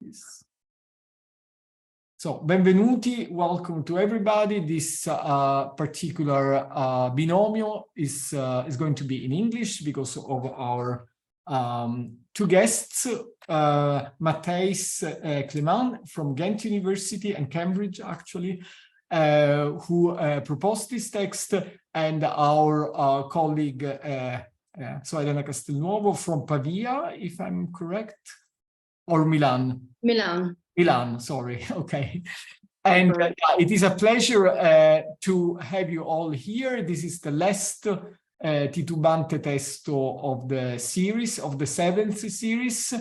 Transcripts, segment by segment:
this. So, benvenuti, welcome to everybody. This particular binomio is going to be in English because of our two guests, Matthijs Clement from Ghent University and Cambridge, actually, who proposed this text, and our colleague, Elena Castelnuovo from Pavia, if I'm correct, or Milan? Milan, sorry, okay. And it is a pleasure to have you all here. This is the last Titubanti testo of the series, of the 7th series.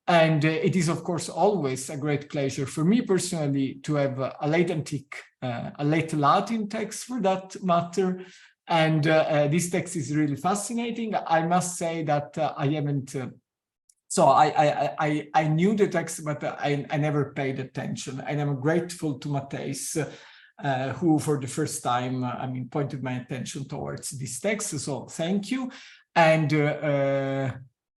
And it is, of course, always a great pleasure for me personally to have a late antique, a late Latin text for that matter. And this text is really fascinating. I must say that I haven't... So I knew the text, but I never paid attention. And I'm grateful to Matthijs, who for the first time, pointed my attention towards this text. So thank you. And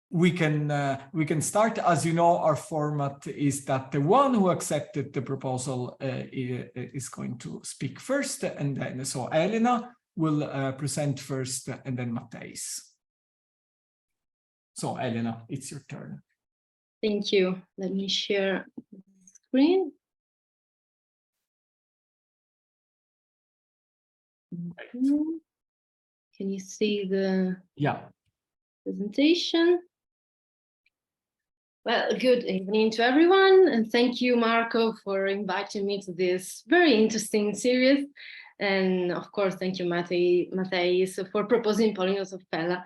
we can start. As you know, our format is that the one who accepted the proposal is going to speak first. And then, so Elena will present first, and then Matthijs. So, Elena, it's your turn. Thank you. Let me share the screen. Can you see the presentation? Well, good evening to everyone, and thank you, Marco, for inviting me to this very interesting series. And of course, thank you, Matthijs, for proposing Paulinus of Pella.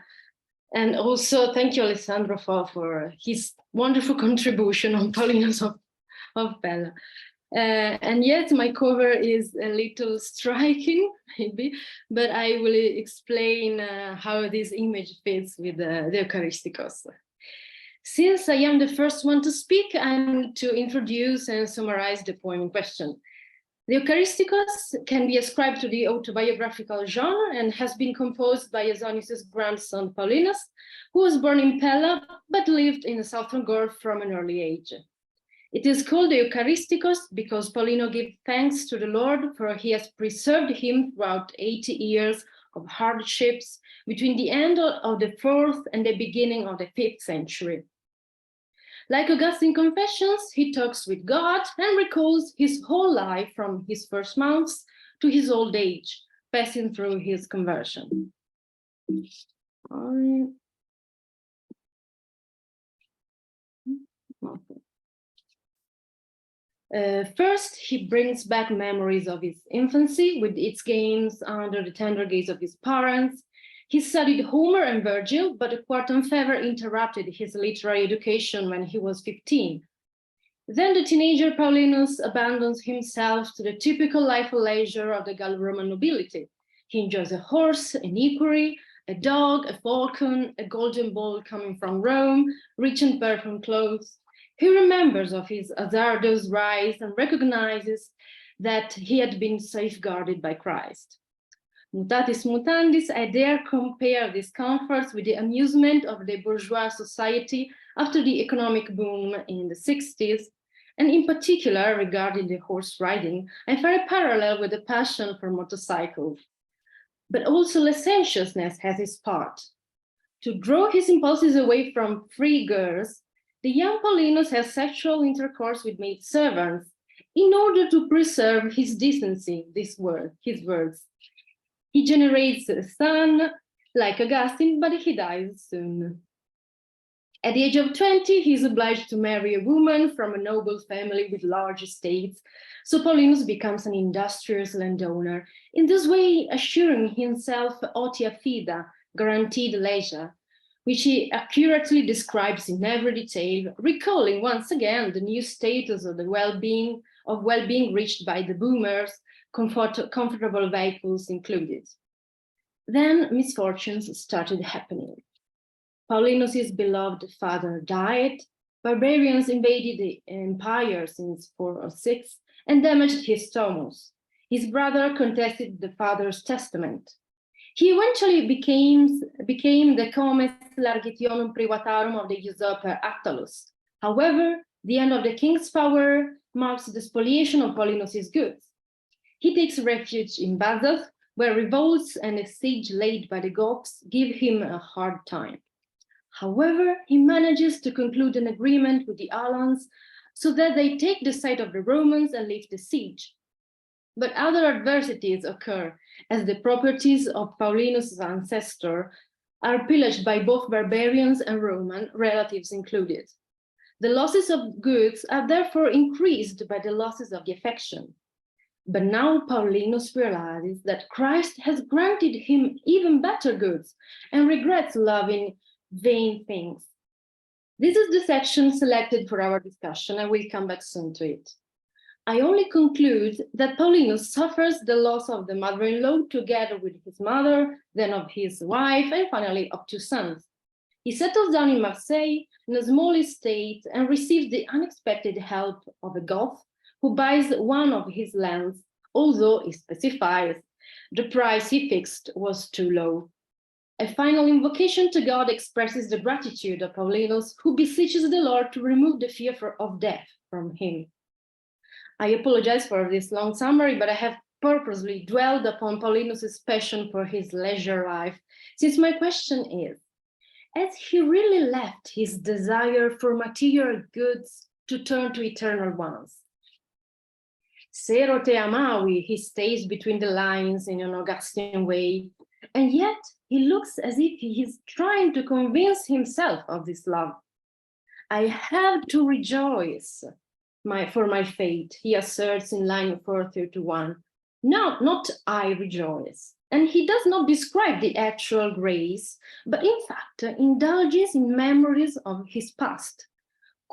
And also thank you, Alessandro, for his wonderful contribution on Paulinus of Pella. And yet my cover is a little striking, maybe, but I will explain how this image fits with the Eucharisticos. Since I am the first one to speak, I'm to introduce and summarize the poem in question. The Eucharisticos can be ascribed to the autobiographical genre and has been composed by Aesonis's grandson Paulinus, who was born in Pella but lived in the southern Gaul from an early age. It is called the Eucharisticos because Paulino gave thanks to the Lord, for he has preserved him throughout 80 years of hardships between the end of the 4th and the beginning of the 5th century. Like Augustine Confessions, he talks with God and recalls his whole life from his first months to his old age, passing through his conversion. First, he brings back memories of his infancy with its games under the tender gaze of his parents. He studied Homer and Virgil, but a quartan fever interrupted his literary education when he was 15. Then the teenager Paulinus abandons himself to the typical life of leisure of the Gallo-Roman nobility. He enjoys a horse, an equerry, a dog, a falcon, a golden ball coming from Rome, rich and perfumed clothes. He remembers of his hazardous rise and recognizes that he had been safeguarded by Christ. Mutatis mutandis, I dare compare these comforts with the amusement of the bourgeois society after the economic boom in the 60s, and in particular regarding the horse riding, I find a parallel with the passion for motorcycles. But also licentiousness has its part. To draw his impulses away from free girls, the young Paulinus has sexual intercourse with maidservants in order to preserve his decency, his words. He generates a son, like Augustine, but he dies soon. At the age of 20, he is obliged to marry a woman from a noble family with large estates, so Paulinus becomes an industrious landowner, in this way assuring himself otia fida, guaranteed leisure, which he accurately describes in every detail, recalling once again the new status of the well-being reached by the boomers, comfortable vehicles included. Then misfortunes started happening. Paulinus's beloved father died, barbarians invaded the empire since 406 and damaged his tomos. His brother contested the father's testament. He eventually became the comes largitionum privatarum of the usurper Attalus. However, The end of the king's power marks the spoliation of Paulinus's goods. He takes refuge in Bazath, where revolts and a siege laid by the Goths give him a hard time. However, he manages to conclude an agreement with the Alans so that they take the side of the Romans and lift the siege. But other adversities occur as the properties of Paulinus' ancestor are pillaged by both barbarians and Roman, relatives included. The losses of goods are therefore increased by the losses of the affection. But now Paulinus realizes that Christ has granted him even better goods and regrets loving vain things. This is the section selected for our discussion. I will come back soon to it. I only conclude that Paulinus suffers the loss of the mother-in-law together with his mother, then of his wife, and finally of 2 sons. He settles down in Marseille in a small estate and receives the unexpected help of a Goth who buys one of his lands, although he specifies the price he fixed was too low. A final invocation to God expresses the gratitude of Paulinus, who beseeches the Lord to remove the fear of death from him. I apologize for this long summary, but I have purposely dwelled upon Paulinus' passion for his leisure life, since my question is, has he really left his desire for material goods to turn to eternal ones? Sero te amavi, he stays between the lines in an Augustan way, and yet he looks as if he is trying to convince himself of this love. I have to rejoice for my fate, he asserts in line 431. No, not I rejoice. And he does not describe the actual grace, but in fact indulges in memories of his past.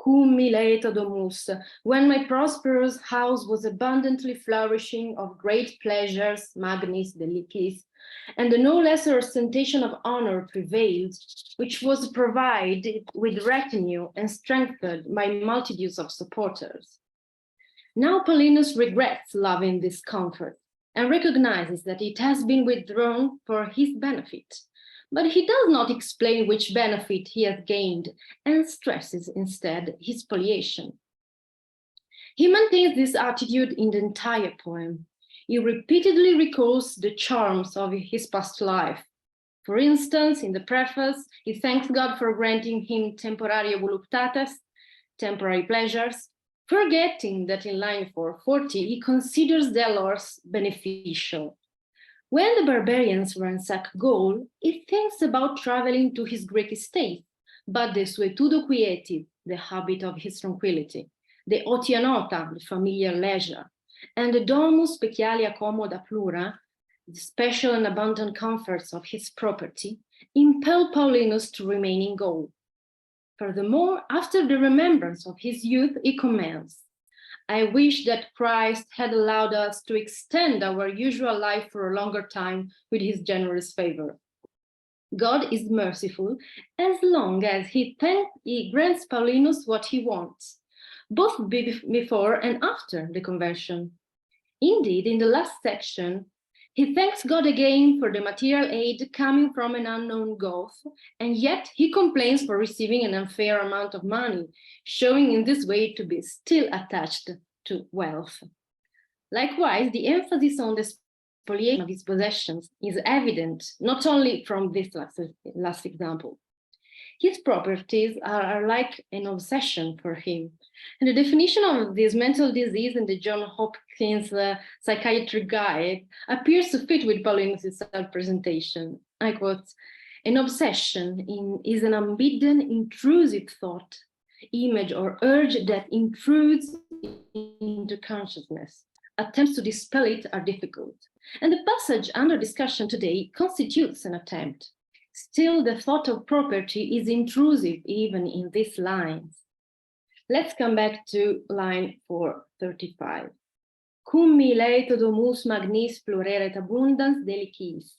Cum mileto domus, when my prosperous house was abundantly flourishing of great pleasures, magnis delicis, and the no less ostentation of honor prevailed, which was provided with retinue and strengthened by multitudes of supporters. Now Paulinus regrets loving this comfort and recognizes that it has been withdrawn for his benefit, but he does not explain which benefit he has gained and stresses instead his spoliation. He maintains this attitude in the entire poem. He repeatedly recalls the charms of his past life. For instance, in the preface, he thanks God for granting him temporaria voluptates, temporary pleasures, forgetting that in line 440, he considers their loss beneficial. When the barbarians ransack Gaul, he thinks about traveling to his Greek estate, but the suetudo quieti, the habit of his tranquility, the otianota, the familiar leisure, and the domus specialia commoda plura, the special and abundant comforts of his property, impel Paulinus to remain in Gaul. Furthermore, after the remembrance of his youth, he comments, I wish that Christ had allowed us to extend our usual life for a longer time with his generous favor. God is merciful as long as he grants Paulinus what he wants, both before and after the conversion. Indeed, in the last section, he thanks God again for the material aid coming from an unknown Goth, and yet he complains for receiving an unfair amount of money, showing in this way to be still attached to wealth. Likewise, the emphasis on the spoliation of his possessions is evident, not only from this last example. His properties are like an obsession for him. And the definition of this mental disease in the John Hopkins Psychiatric Guide appears to fit with Paulinus' self-presentation. I quote, an obsession is an unbidden, intrusive thought, image, or urge that intrudes into consciousness. Attempts to dispel it are difficult. And the passage under discussion today constitutes an attempt. Still, the thought of property is intrusive even in these lines. Let's come back to line 435. Cum mileto domus magnis plureret abundans delicis.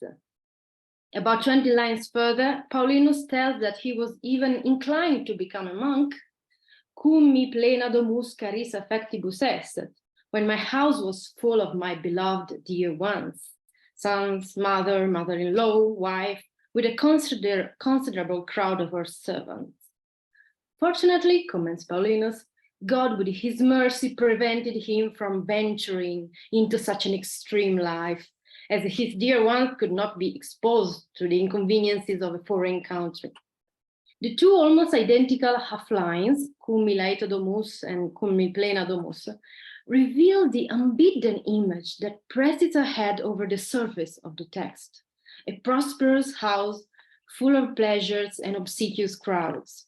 About 20 lines further, Paulinus tells that he was even inclined to become a monk. Cum mi plena domus caris affectibus esset, when my house was full of my beloved dear ones, sons, mother, mother-in-law, wife, with a considerable crowd of her servants. Fortunately, comments Paulinus, God, with his mercy, prevented him from venturing into such an extreme life, as his dear ones could not be exposed to the inconveniences of a foreign country. The two almost identical half lines, cum mi laeta domus and cum mi plena domus, reveal the unbidden image that presses ahead over the surface of the text, a prosperous house full of pleasures and obsequious crowds.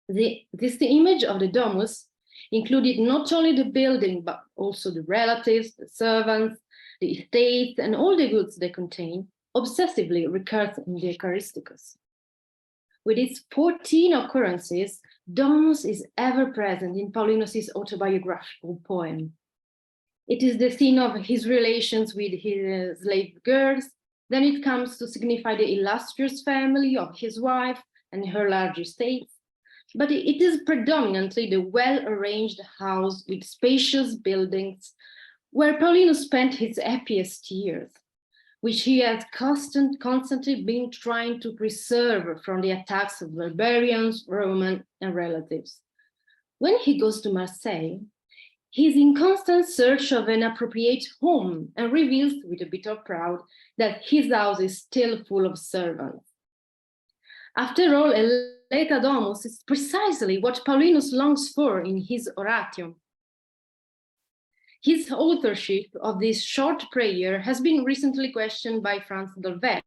The image of the domus included not only the building, but also the relatives, the servants, the estates, and all the goods they contain, obsessively recurs in the Eucharisticus. With its 14 occurrences, domus is ever present in Paulinus' autobiographical poem. It is the scene of his relations with his slave girls. Then it comes to signify the illustrious family of his wife and her large estates. But it is predominantly the well-arranged house with spacious buildings where Paulinus spent his happiest years, which he has constantly been trying to preserve from the attacks of barbarians, Roman, and relatives. When he goes to Marseille, he is in constant search of an appropriate home and reveals with a bit of pride that his house is still full of servants. After all, a Laeta Domus is precisely what Paulinus longs for in his Oratio. His authorship of this short prayer has been recently questioned by Franz Dolbeck,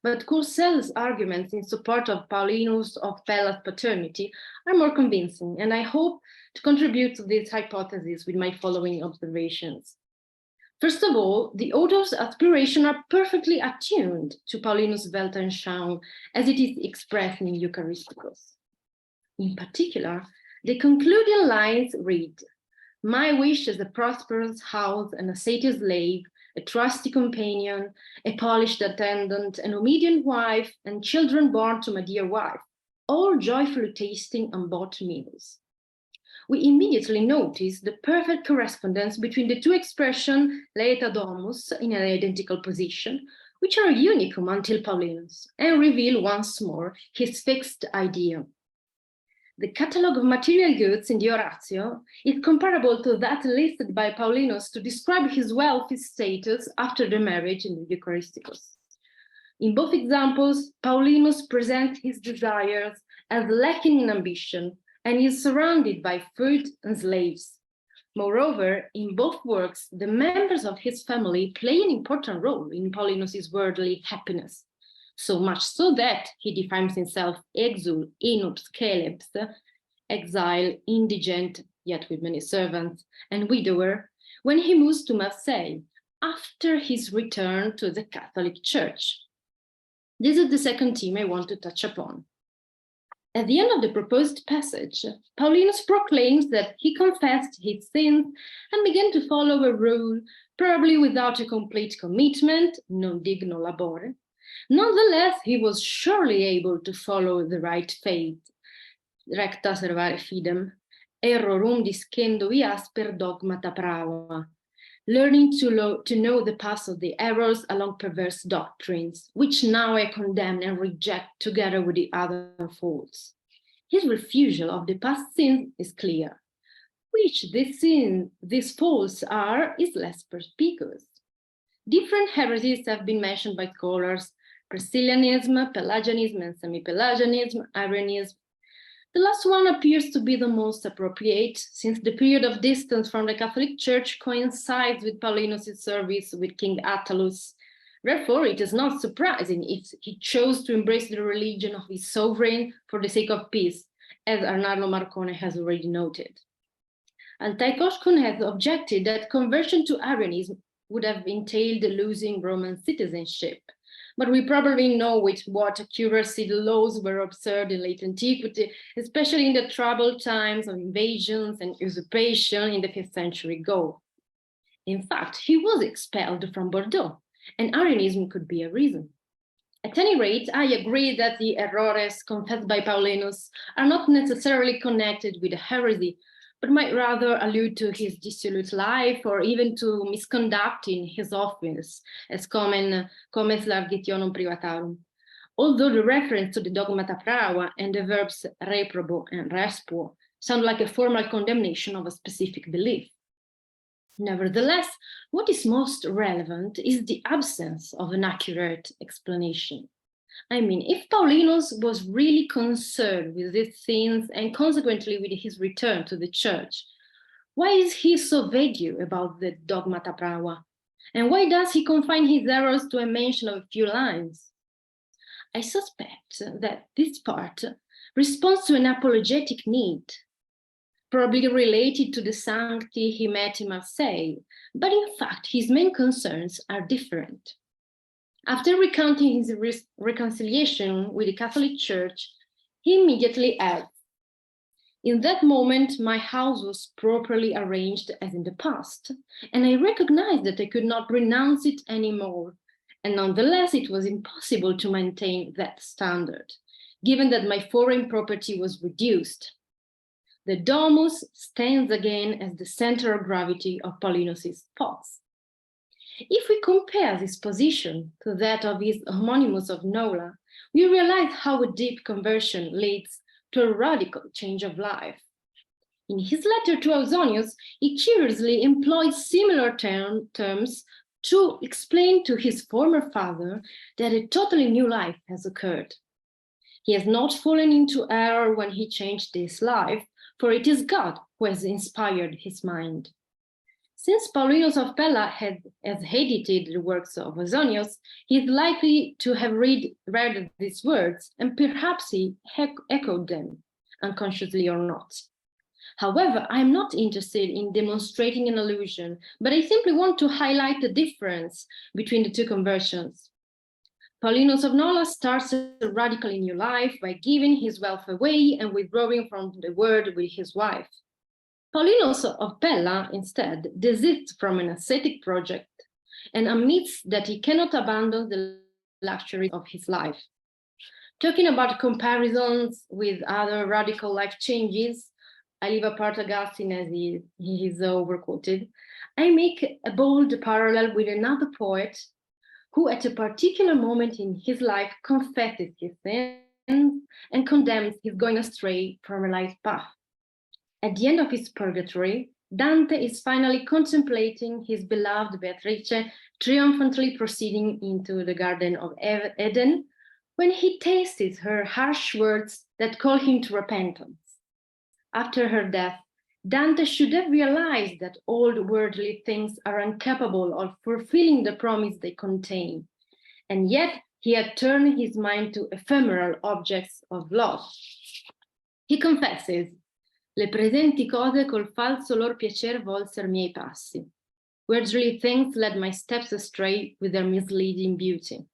but Courcelle's arguments in support of Paulinus of Pella's paternity are more convincing, and I hope to contribute to this hypothesis with my following observations. First of all, the author's aspirations are perfectly attuned to Paulinus' Weltanschauung as it is expressed in Eucharisticus. In particular, the concluding lines read, "My wish is a prosperous house, an ascetic slave, a trusty companion, a polished attendant, an obedient wife, and children born to my dear wife, all joyfully tasting unbought meals." We immediately notice the perfect correspondence between the two expressions, Laeta Domus, in an identical position, which are unicum until Paulinus, and reveal once more his fixed idea. The catalogue of material goods in the Oratio is comparable to that listed by Paulinus to describe his wealthy status after the marriage in the Eucharisticus. In both examples, Paulinus presents his desires as lacking in ambition and is surrounded by food and slaves. Moreover, in both works, the members of his family play an important role in Paulinus' worldly happiness, so much so that he defines himself exul inubs celebs, exile, indigent, yet with many servants, and widower, when he moves to Marseille after his return to the Catholic Church. This is the second theme I want to touch upon. At the end of the proposed passage, Paulinus proclaims that he confessed his sins and began to follow a rule, probably without a complete commitment, non digno labore. Nonetheless, he was surely able to follow the right faith, recta servare fidem, errorum discendo vias per dogmata prava, learning to know the path of the errors along perverse doctrines, which now I condemn and reject together with the other faults. His refusal of the past sins is clear. Which these faults are is less perspicuous. Different heresies have been mentioned by scholars: Priscillianism, Pelagianism, and semi-Pelagianism, Arianism. The last one appears to be the most appropriate, since the period of distance from the Catholic Church coincides with Paulinus' service with King Attalus. Therefore, it is not surprising if he chose to embrace the religion of his sovereign for the sake of peace, as Arnaldo Marcone has already noted. Altai Koshkun has objected that conversion to Arianism would have entailed losing Roman citizenship. But we probably know with what accuracy the laws were observed in late antiquity, especially in the troubled times of invasions and usurpation in the 5th century Gaul. In fact, he was expelled from Bordeaux, and Arianism could be a reason. At any rate, I agree that the errores confessed by Paulinus are not necessarily connected with a heresy, but might rather allude to his dissolute life or even to misconduct in his office, as comes largitionum privatarum. Although the reference to the dogmata prava and the verbs reprobo and respuo sound like a formal condemnation of a specific belief. Nevertheless, what is most relevant is the absence of an accurate explanation. I mean, if Paulinus was really concerned with these things and consequently with his return to the church, why is he so vague about the dogmata prawa? And why does he confine his errors to a mention of a few lines? I suspect that this part responds to an apologetic need, probably related to the sanctity he met in Marseille, but in fact, his main concerns are different. After recounting his reconciliation with the Catholic Church, he immediately adds, "In that moment, my house was properly arranged as in the past, and I recognized that I could not renounce it anymore. And nonetheless, it was impossible to maintain that standard, given that my foreign property was reduced. The domus stands again as the center of gravity of Paulinus's thoughts." If we compare this position to that of his homonymous of Nola, we realize how a deep conversion leads to a radical change of life. In his letter to Ausonius, he curiously employs similar terms to explain to his former father that a totally new life has occurred. He has not fallen into error when he changed his life, for it is God who has inspired his mind. Since Paulinus of Pella has edited the works of Ausonius, he is likely to have read these words, and perhaps he echoed them, unconsciously or not. However, I am not interested in demonstrating an allusion, but I simply want to highlight the difference between the two conversions. Paulinus of Nola starts a radically new life by giving his wealth away and withdrawing from the world with his wife. Paulinus of Pella, instead, desists from an ascetic project and admits that he cannot abandon the luxury of his life. Talking about comparisons with other radical life changes, I leave apart Augustine as he is overquoted. I make a bold parallel with another poet who at a particular moment in his life confesses his sins and condemns his going astray from a life path. At the end of his purgatory, Dante is finally contemplating his beloved Beatrice triumphantly proceeding into the Garden of Eden when he tastes her harsh words that call him to repentance. After her death, Dante should have realized that all worldly things are incapable of fulfilling the promise they contain, and yet he had turned his mind to ephemeral objects of love. He confesses, "Le presenti cose col falso lor piacer volser miei passi. Worldly things led my steps astray with their misleading beauty."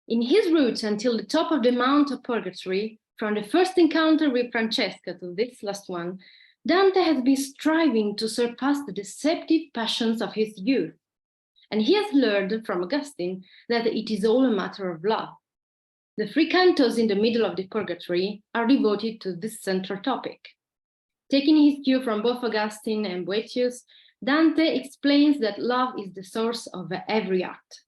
In his route until the top of the Mount of Purgatory, from the first encounter with Francesca to this last one, Dante has been striving to surpass the deceptive passions of his youth. And he has learned from Augustine that it is all a matter of love. The 3 cantos in the middle of the Purgatory are devoted to this central topic. Taking his cue from both Augustine and Boethius, Dante explains that love is the source of every act.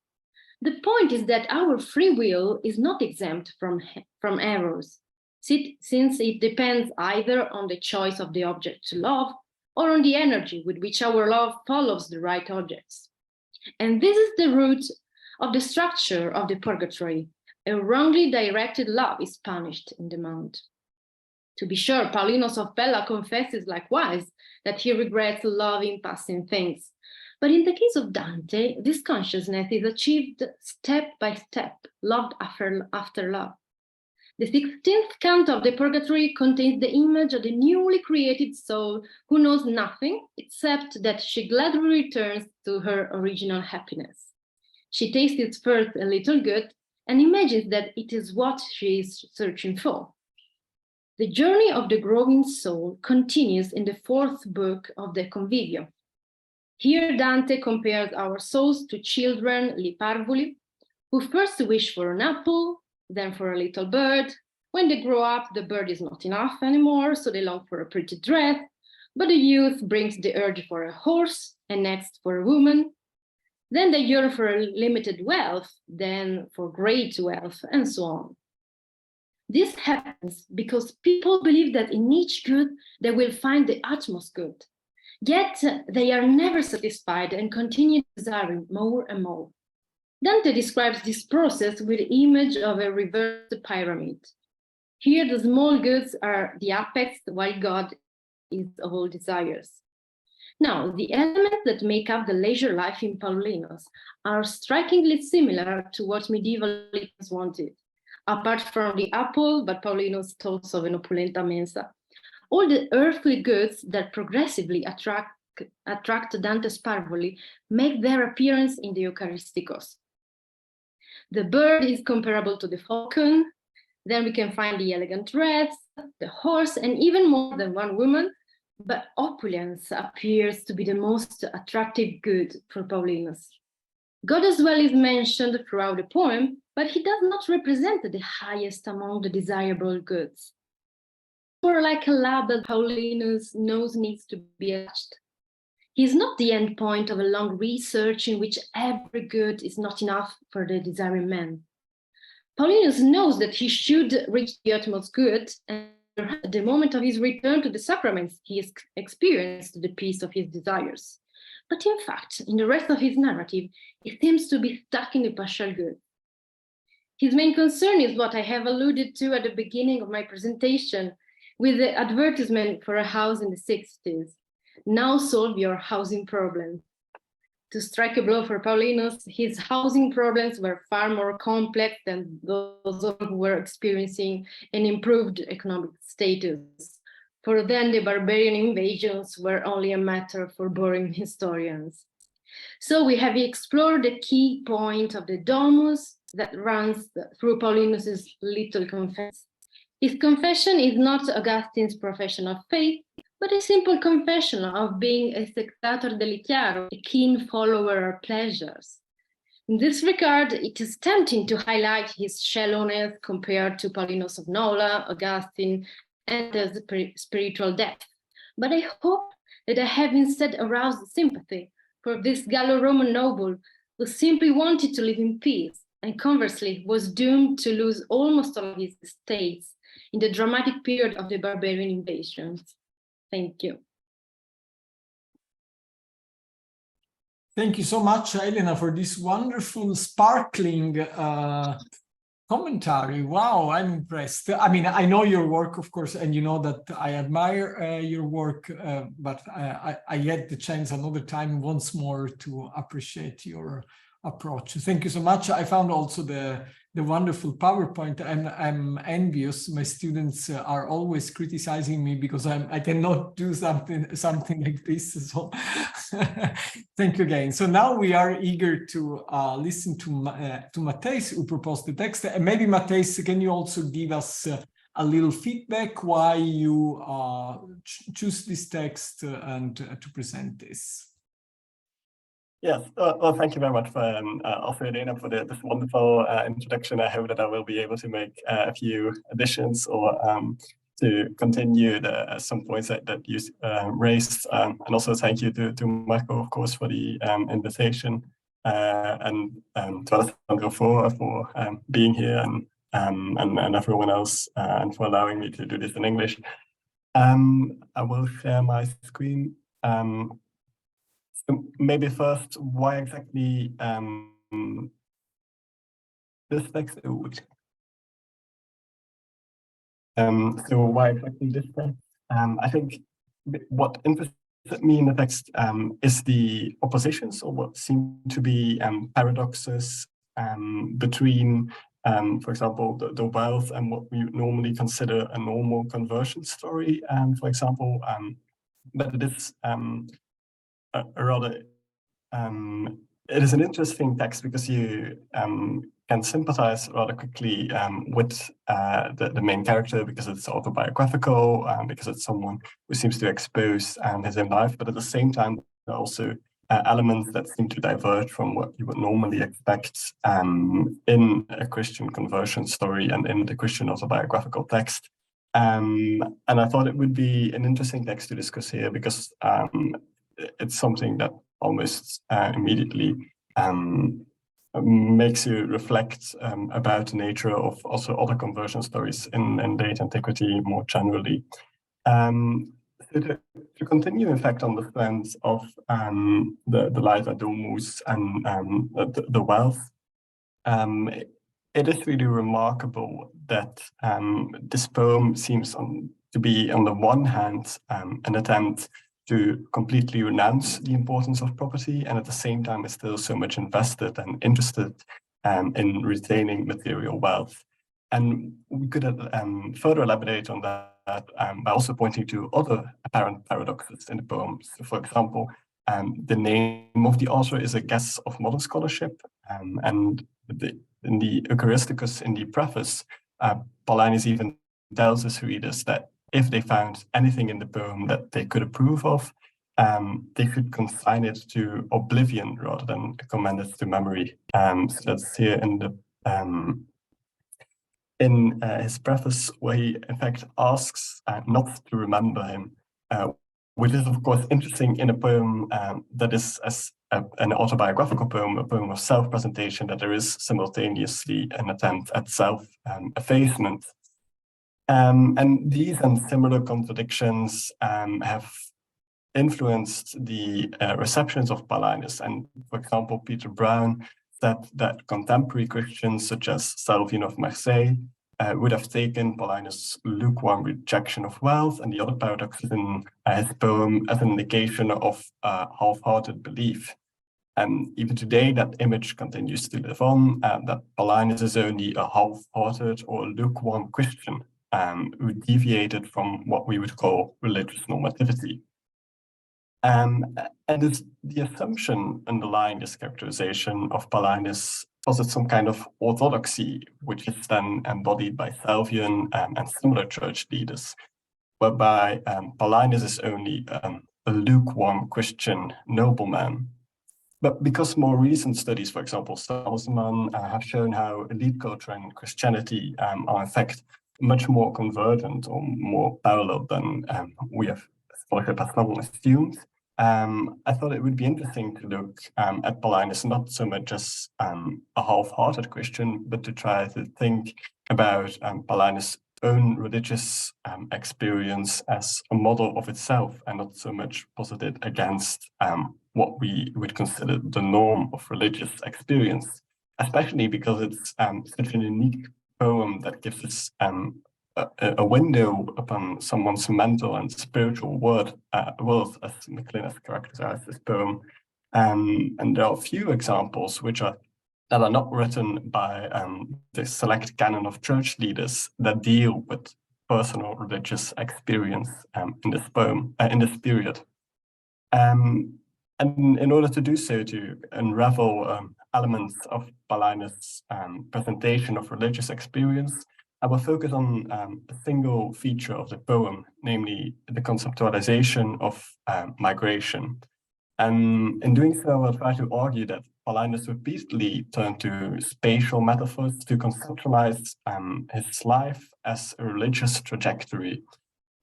The point is that our free will is not exempt from errors, since it depends either on the choice of the object to love or on the energy with which our love follows the right objects. And this is the root of the structure of the Purgatory. A wrongly directed love is punished in the Mount. To be sure, Paulinus of Pella confesses likewise that he regrets loving passing things. But in the case of Dante, this consciousness is achieved step by step, love after love. The 16th canto of the Purgatory contains the image of the newly created soul who knows nothing except that she gladly returns to her original happiness. She tastes first a little good and imagines that it is what she is searching for. The journey of the growing soul continues in the 4th book of the Convivio. Here Dante compares our souls to children, li parvuli, who first wish for an apple, then for a little bird. When they grow up, the bird is not enough anymore, so they long for a pretty dress, but the youth brings the urge for a horse, and next for a woman. Then they yearn for a limited wealth, then for great wealth, and so on. This happens because people believe that in each good they will find the utmost good. Yet they are never satisfied and continue desiring more and more. Dante describes this process with the image of a reversed pyramid. Here the small goods are the apex, while God is all desires. Now, the elements that make up the leisure life in Paulinus are strikingly similar to what medieval Italians wanted. Apart from the apple, but Paulinus talks of an opulenta mensa, all the earthly goods that progressively attract Dante's parvoli make their appearance in the Eucharisticos. The bird is comparable to the falcon. Then we can find the elegant dress, the horse, and even more than one woman. But opulence appears to be the most attractive good for Paulinus. God as well is mentioned throughout the poem, but he does not represent the highest among the desirable goods. For like a lab that Paulinus knows needs to be attached. He is not the end point of a long research in which every good is not enough for the desiring man. Paulinus knows that he should reach the utmost good, and at the moment of his return to the sacraments, he has experienced the peace of his desires. But in fact, in the rest of his narrative, he seems to be stuck in the partial good. His main concern is what I have alluded to at the beginning of my presentation, with the advertisement for a house in the 60s. Now solve your housing problem. To strike a blow for Paulinus, his housing problems were far more complex than those who were experiencing an improved economic status. For then, the barbarian invasions were only a matter for boring historians. So we have explored the key point of the domus that runs through Paulinus's little confession. His confession is not Augustine's profession of faith, but a simple confession of being a sectator deliciarum, a keen follower of pleasures. In this regard, it is tempting to highlight his shallowness compared to Paulinus of Nola, Augustine, and his spiritual depth. But I hope that I have instead aroused sympathy for this Gallo-Roman noble who simply wanted to live in peace and conversely was doomed to lose almost all of his estates in the dramatic period of the barbarian invasions. Thank you. Thank you so much, Elena, for this wonderful, sparkling commentary. Wow, I'm impressed. I mean, I know your work, of course, and you know that I admire your work, but I had the chance another time once more to appreciate your approach. Thank you so much. I found also the wonderful PowerPoint, and I'm envious. My students are always criticizing me because I cannot do something like this. So thank you again. So now we are eager to listen to Matthijs, who proposed the text. And maybe Matthijs, can you also give us a little feedback why you choose this text and to present this? Yes, well, thank you very much for also Elena for this wonderful introduction. I hope that I will be able to make a few additions or to continue some points that you raised. And also thank you to Marco, of course, for the invitation and to Alessandro for being here and everyone else and for allowing me to do this in English. I will share my screen. So maybe first, why exactly this text? So why exactly this text? I think what interested me in the text is the oppositions, or what seem to be paradoxes between, for example, the wealth and what we normally consider a normal conversion story. And for example, but it is it is an interesting text because you can sympathize rather quickly with the main character because it's autobiographical, because it's someone who seems to expose his own life, but at the same time, there are also elements that seem to diverge from what you would normally expect in a Christian conversion story and in the Christian autobiographical text. And I thought it would be an interesting text to discuss here because it's something that almost immediately makes you reflect about the nature of also other conversion stories in late antiquity more generally. So to continue, in fact, on the strands of the Liza Domus and the wealth, it is really remarkable that this poem seems to be, on the one hand, an attempt to completely renounce the importance of property, and at the same time is still so much invested and interested in retaining material wealth. And we could further elaborate on that by also pointing to other apparent paradoxes in the poem. So, for example, the name of the author is a guess of modern scholarship, and in the Eucharisticus, in the preface, Paulinus even tells his readers that if they found anything in the poem that they could approve of, they should consign it to oblivion rather than commend it to memory. So that's here in the his preface, where he in fact asks not to remember him, which is of course interesting in a poem that is as an autobiographical poem, a poem of self-presentation, that there is simultaneously an attempt at self-effacement. And these and similar contradictions have influenced the receptions of Paulinus. And for example, Peter Brown said that contemporary Christians such as Salvian of Marseille would have taken Paulinus' lukewarm rejection of wealth and the other paradoxes in his poem as an indication of half-hearted belief. And even today, that image continues to live on, that Paulinus is only a half-hearted or lukewarm Christian who deviated from what we would call religious normativity. And the assumption underlying this characterization of Paulinus posits some kind of orthodoxy, which is then embodied by Salvian and similar church leaders, whereby Paulinus is only a lukewarm Christian nobleman. But because more recent studies, for example, Salzman, have shown how elite culture and Christianity are in fact much more convergent or more parallel than we have scholarship has long assumed, I thought it would be interesting to look at Paulinus not so much as a half-hearted Christian, but to try to think about Paulinus' own religious experience as a model of itself, and not so much posited against what we would consider the norm of religious experience, especially because it's such a unique poem that gives us a window upon someone's mental and spiritual worth, as MacLean has characterized this poem. And there are a few examples that are not written by the select canon of church leaders that deal with personal religious experience in this poem, in this period. And in order to do so, to unravel elements of Paulinus' presentation of religious experience, I will focus on a single feature of the poem, namely the conceptualization of migration. And in doing so, I will try to argue that Paulinus repeatedly turned to spatial metaphors to conceptualize his life as a religious trajectory.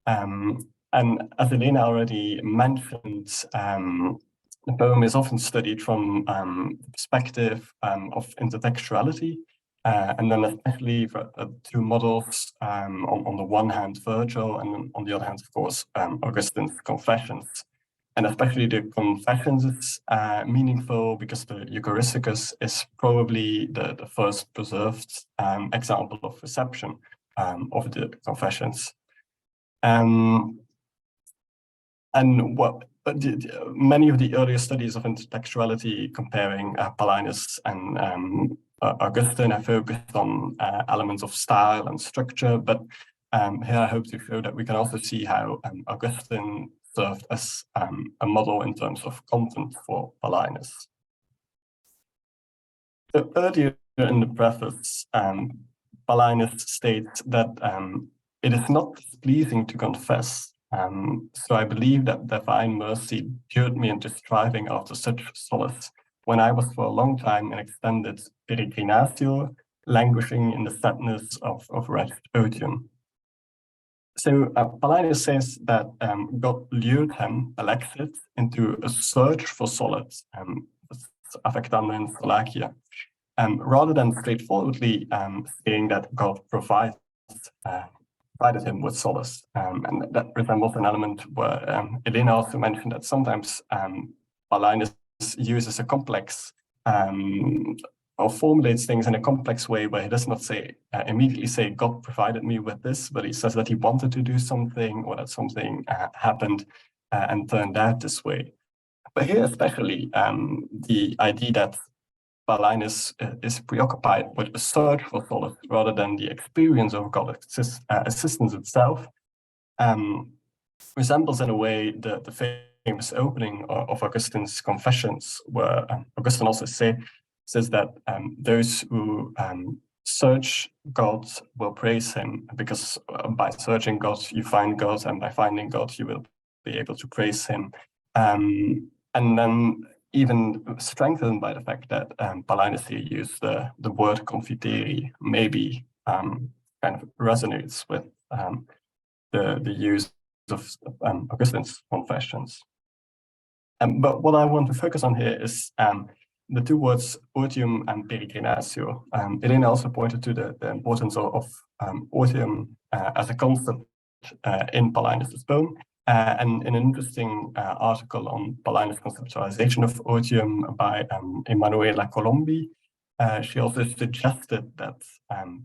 And as Elena already mentioned, the poem is often studied from the perspective of intertextuality, and then especially for two models, on the one hand Virgil, and on the other hand, of course, Augustine's Confessions. And especially the Confessions is meaningful because the Eucharisticus is probably the first preserved example of reception of the Confessions. And many of the earlier studies of intertextuality comparing Paulinus and Augustine have focused on elements of style and structure, but here I hope to show that we can also see how Augustine served as a model in terms of content for Paulinus. So earlier in the preface, Paulinus states that it is not pleasing to confess, so I believe that divine mercy lured me into striving after such solace, when I was for a long time in extended peregrinatio, languishing in the sadness of wretched odium. So Paulinus says that God lured him, Alexis, into a search for solace, affectando in Slovakia. rather than straightforwardly saying that God provided him with solace. And that resembles an element where Elena also mentioned that sometimes Paulinus uses a complex or formulates things in a complex way where he does not say immediately say God provided me with this, but he says that he wanted to do something or that something happened and turned out this way. But here especially the idea that Paulinus is preoccupied with a search for solace rather than the experience of God's assistance itself resembles in a way the famous opening of Augustine's Confessions, where Augustine also says that those who search God will praise him, because by searching God you find God, and by finding God you will be able to praise him. And then even strengthened by the fact that Paulinus here used the word confiteri, maybe kind of resonates with the use of Augustine's Confessions. But what I want to focus on here is the two words otium and peregrinatio. Elena also pointed to the importance of otium as a concept in Paulinus' poem. And in an interesting article on Paulinus' conceptualization of otium by Emanuela Colombi, she also suggested that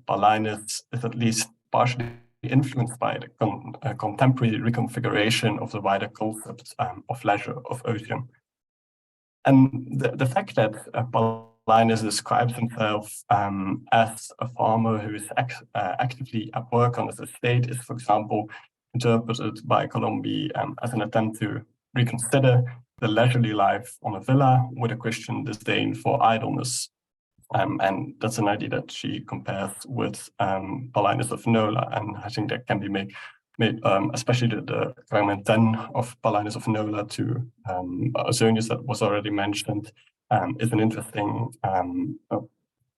Paulinus is at least partially influenced by the contemporary reconfiguration of the wider concept of leisure, of otium. And the fact that Paulinus describes himself as a farmer who is actively at work on his estate is, for example, interpreted by Colombi as an attempt to reconsider the leisurely life on a villa with a Christian disdain for idleness. And that's an idea that she compares with Paulinus of Nola, and I think that can be made especially the Clement 10 of Paulinus of Nola to Ausonius that was already mentioned, is an interesting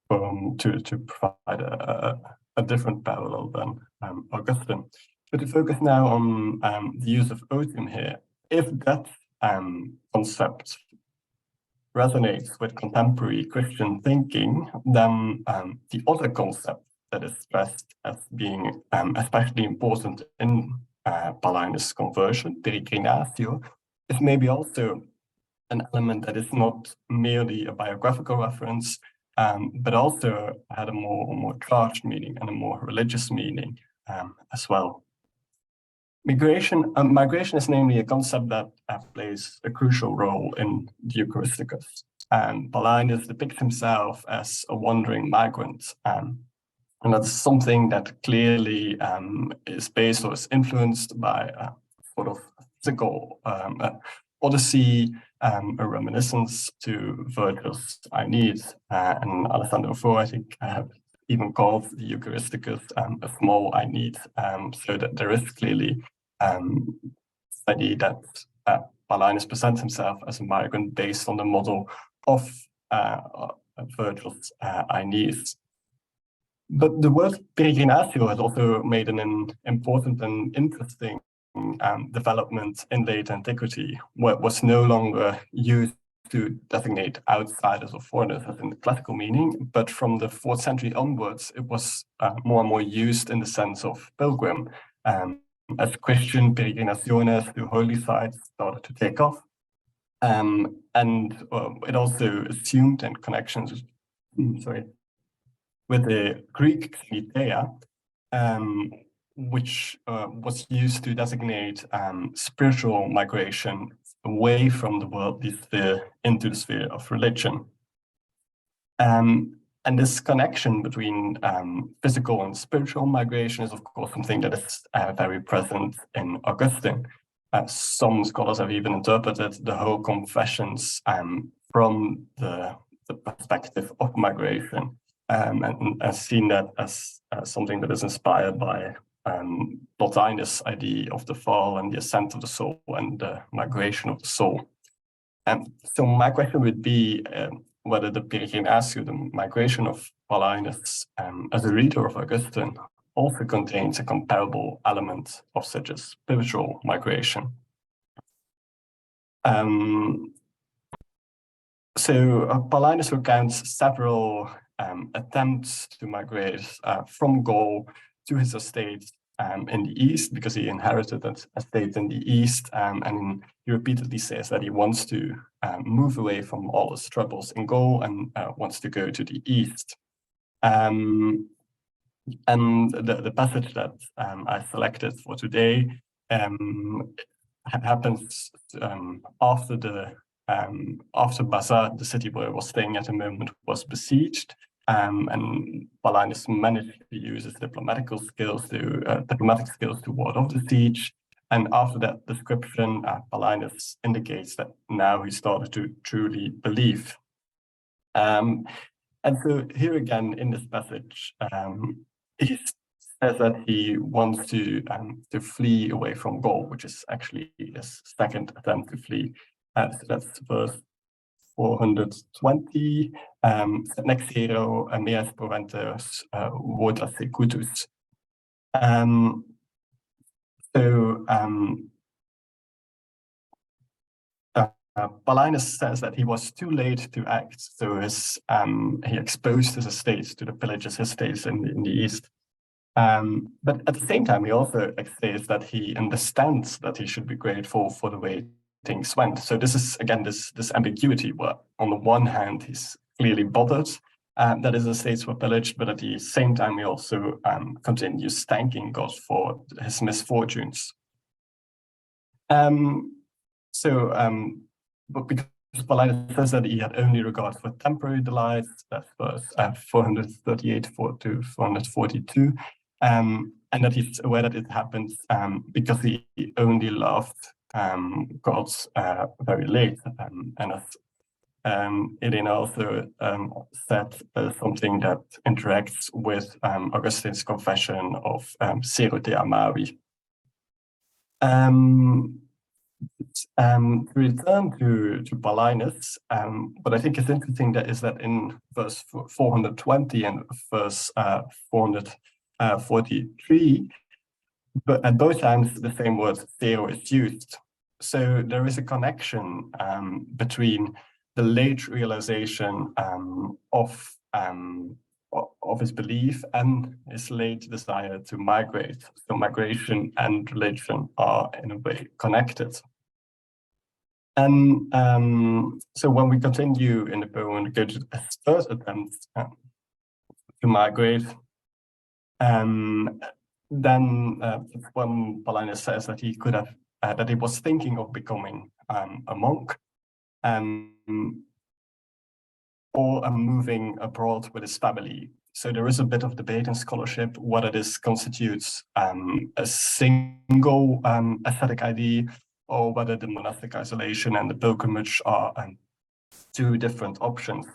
poem to provide a different parallel than Augustine. But to focus now on the use of otium here, if that concept resonates with contemporary Christian thinking, then the other concept that is stressed as being especially important in Paulinus' conversion, peregrinatio, is maybe also an element that is not merely a biographical reference, but also had a more charged meaning and a more religious meaning as well. Migration is namely a concept that plays a crucial role in the Eucharisticus. Paulinus depicts himself as a wandering migrant, and that's something that clearly is based or is influenced by a sort of physical odyssey, a reminiscence to Virgil's Aeneid, and Alessandro Fo, I think, even called the Eucharisticus a small Aeneid, so that there is clearly idea that Paulinus presents himself as a migrant based on the model of Virgil's Aeneid. But the word peregrinatio has also made an important and interesting development in late antiquity, where it was no longer used to designate outsiders or foreigners as in the classical meaning, but from the 4th century onwards, it was more and more used in the sense of pilgrim. As Christian peregrinaciones to holy sites started to take off. And it also assumed in connections with the Greek xenitheia, which was used to designate spiritual migration away from the worldly sphere into the sphere of religion. And this connection between physical and spiritual migration is, of course, something that is very present in Augustine. Some scholars have even interpreted the whole Confessions from the perspective of migration, and seen that as something that is inspired by Plotinus' idea of the fall and the ascent of the soul and the migration of the soul. So my question would be whether the peregrinatio, the migration of Paulinus as a reader of Augustine, also contains a comparable element of such a spiritual migration. So Paulinus recounts several attempts to migrate from Gaul to his estate in the east, because he inherited an estate in the east, and he repeatedly says that he wants to move away from all his troubles in Gaul and wants to go to the east. And the passage that I selected for today happens after Baza, the city where he was staying at the moment, was besieged. And Paulinus managed to use his diplomatic skills to ward off the siege. And after that description, Paulinus indicates that now he started to truly believe. And so here again in this passage, he says that he wants to flee away from Gaul, which is actually his second attempt to flee. So that's verse 420. Next hero, meas proventes votas secutus. Paulinus says that he was too late to act, so he exposed his estates to the pillagers' estates in the east. But at the same time, he also states that he understands that he should be grateful for the way things went. So this is again this ambiguity where on the one hand he's clearly bothered that his estates were pillaged, but at the same time he also continues thanking God for his misfortunes. But because Paulinus says that he had only regard for temporary delights, that's verse 438 to 442, and that he's aware that it happened because he only loved gods very late. And as Elena also said, something that interacts with Augustine's confession of Zero te amavi. To return to Paulinus, what I think is interesting is that in verse 420 and verse 443, but at both times the same word "theo" is used. So there is a connection between the late realization of his belief and his late desire to migrate. So migration and religion are in a way connected. And so when we continue in the poem and go to the first attempt to migrate, then when Paulinus says that he could have, that he was thinking of becoming a monk, or moving abroad with his family. So there is a bit of debate in scholarship whether this constitutes a single aesthetic idea, or whether the monastic isolation and the pilgrimage are two different options.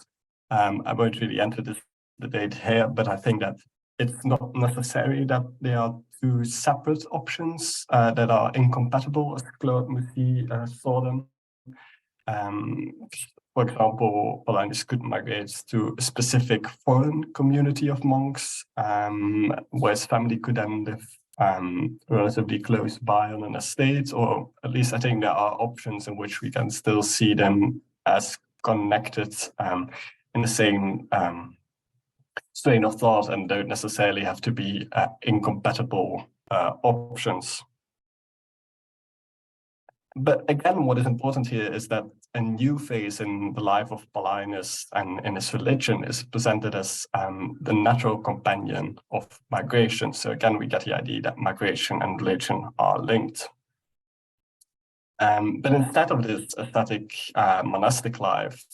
I won't really enter this debate here, but I think that it's not necessary that they are two separate options that are incompatible, as Claude Mussy saw them. For example, Paulinus could migrate to a specific foreign community of monks, where his family could then live relatively close by on an estate, or at least I think there are options in which we can still see them as connected in the same strain of thought, and don't necessarily have to be incompatible options. But again, what is important here is that a new phase in the life of Paulinus and in his religion is presented as the natural companion of migration. So again, we get the idea that migration and religion are linked. But instead of this ascetic monastic life,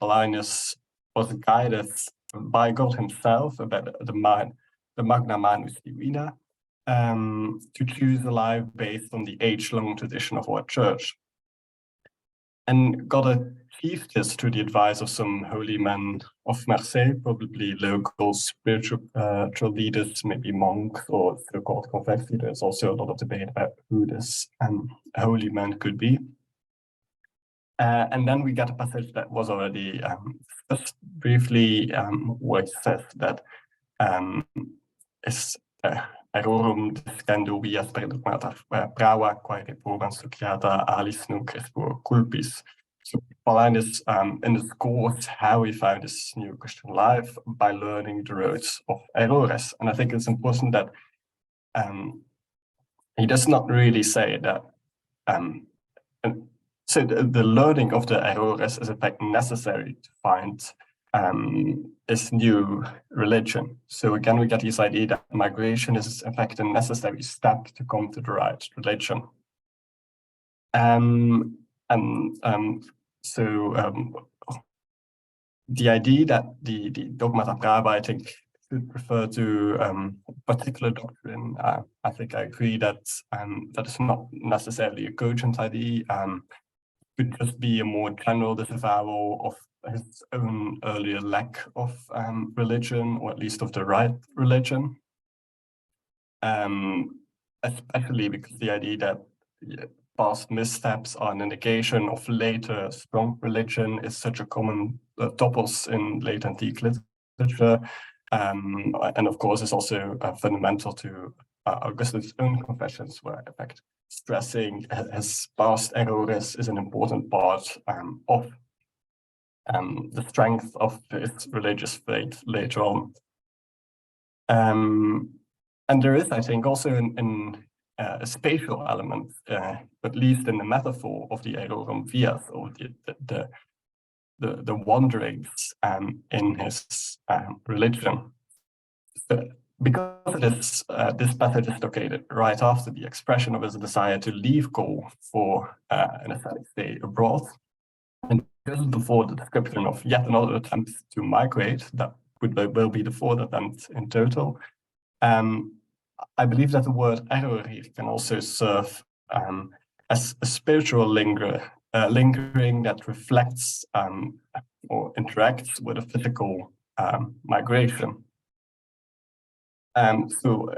Paulinus was guided by God himself about the Magna Manus Divina, to choose a life based on the age-long tradition of our church. And God achieved this through the advice of some holy men of Marseille, probably local spiritual leaders, maybe monks or so-called conversi. There's also a lot of debate about who this holy man could be. And then we get a passage that was already discussed briefly, where it says that errorum discendo vias perdurmata prava quae reprobans sociata alis nunc est culpis. So Paulinus in his course how he found his new Christian life by learning the roads of errores. And I think it's important that he does not really say that so the learning of the errores is in fact necessary to find his new religion. So again, we get this idea that migration is in fact a necessary step to come to the right religion. The idea that the Dogmata Praber, I think, should refer to a particular doctrine. I think I agree that that is not necessarily a cogent idea. Could just be a more general disavowal of his own earlier lack of religion, or at least of the right religion. Especially because the idea that past missteps are an indication of later strong religion is such a common topos in late antique literature, and of course is also fundamental to Augustine's own confessions, where in fact stressing his past errors is an important part of the strength of his religious faith later on. And there is, I think, also a spatial element, at least in the metaphor of the Aerorum Vias, or the wanderings in his religion. So, because this passage is located right after the expression of his desire to leave Gaul for an ascetic stay abroad, and just before the description of yet another attempt to migrate, that will be the fourth attempt in total, I believe that the word error here can also serve as a spiritual lingering that reflects or interacts with a physical migration. So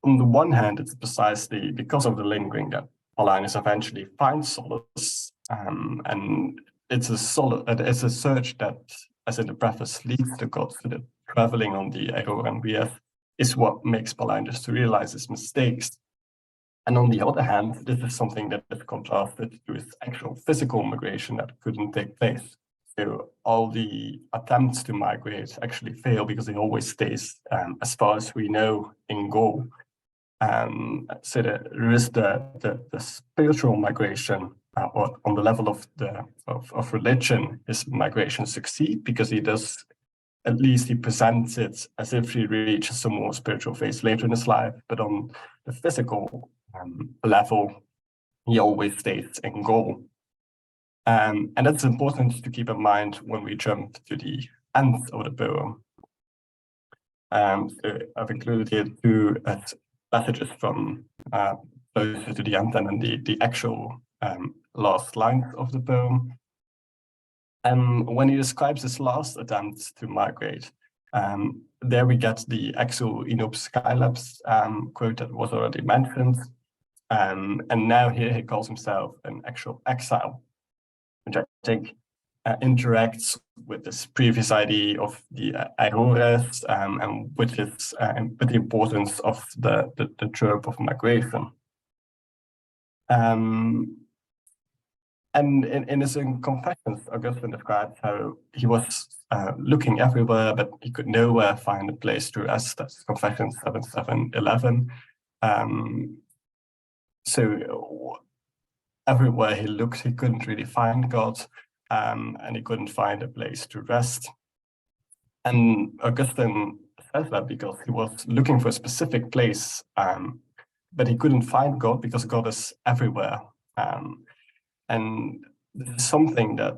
on the one hand, it's precisely because of the lingering that Paulinus eventually finds solace, and it's a search that, as in the preface, leads to God. So the traveling on the Aerorum Vias is what makes Paulinus to realize his mistakes. And on the other hand, this is something that is contrasted to his actual physical migration that couldn't take place. So all the attempts to migrate actually fail because he always stays, as far as we know, in Gaul. So there is the spiritual migration, or on the level of religion, his migration succeed because he does. At least he presents it as if he reaches some more spiritual phase later in his life, but on the physical level, he always stays in Gaul. And that's important to keep in mind when we jump to the end of the poem. So I've included here two passages from closer to the end and then the actual last line of the poem. And when he describes his last attempt to migrate, there we get the exul inops skylaps quote that was already mentioned. And now here he calls himself an actual exile, which I think interacts with this previous idea of the errores and with the importance of the trope of migration. And in his confessions, Augustine describes how he was looking everywhere, but he could nowhere find a place to rest. That's Confession 7:7-11. So everywhere he looked, he couldn't really find God, and he couldn't find a place to rest. And Augustine says that because he was looking for a specific place, but he couldn't find God because God is everywhere. And this is something that,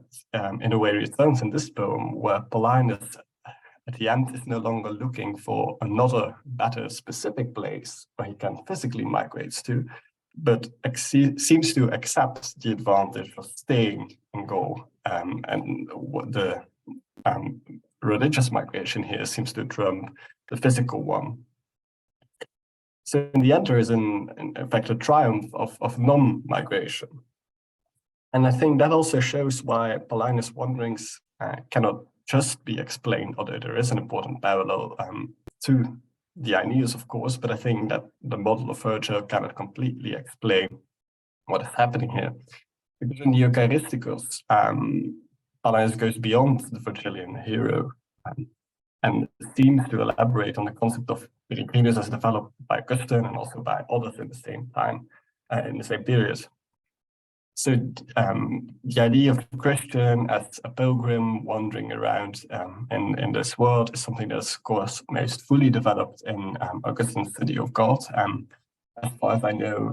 in a way, returns in this poem, where Paulinus, at the end, is no longer looking for another, better, specific place where he can physically migrate to, but seems to accept the advantage of staying in Gaul. And what the religious migration here seems to trump the physical one. So in the end, there is, in fact, a triumph of non-migration. And I think that also shows why Paulinus' wanderings cannot just be explained, although there is an important parallel to the Aeneas, of course, but I think that the model of Virgil cannot completely explain what is happening here. Because in the Eucharisticus, Paulinus goes beyond the Virgilian hero and seems to elaborate on the concept of peregrinus as developed by Augustine and also by others in the same time, in the same period. So the idea of the Christian as a pilgrim wandering around in this world is something that's, of course, most fully developed in Augustine's study of God. As far as I know,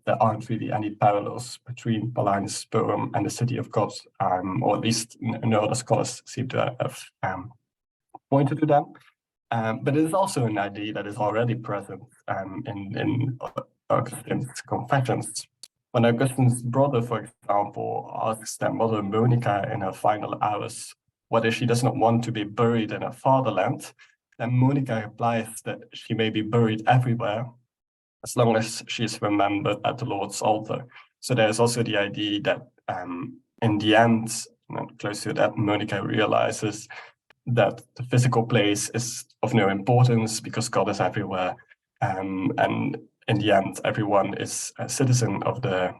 there aren't really any parallels between Paulinus' poem and the City of God, or at least no other scholars seem to have pointed to them. But it is also an idea that is already present in Augustine's Confessions. When Augustine's brother, for example, asks their mother Monica in her final hours whether she does not want to be buried in her fatherland, then Monica replies that she may be buried everywhere, as long as she is remembered at the Lord's altar. So there's also the idea that in the end, close to that, Monica realizes that the physical place is of no importance because God is everywhere. And in the end, everyone is a citizen of the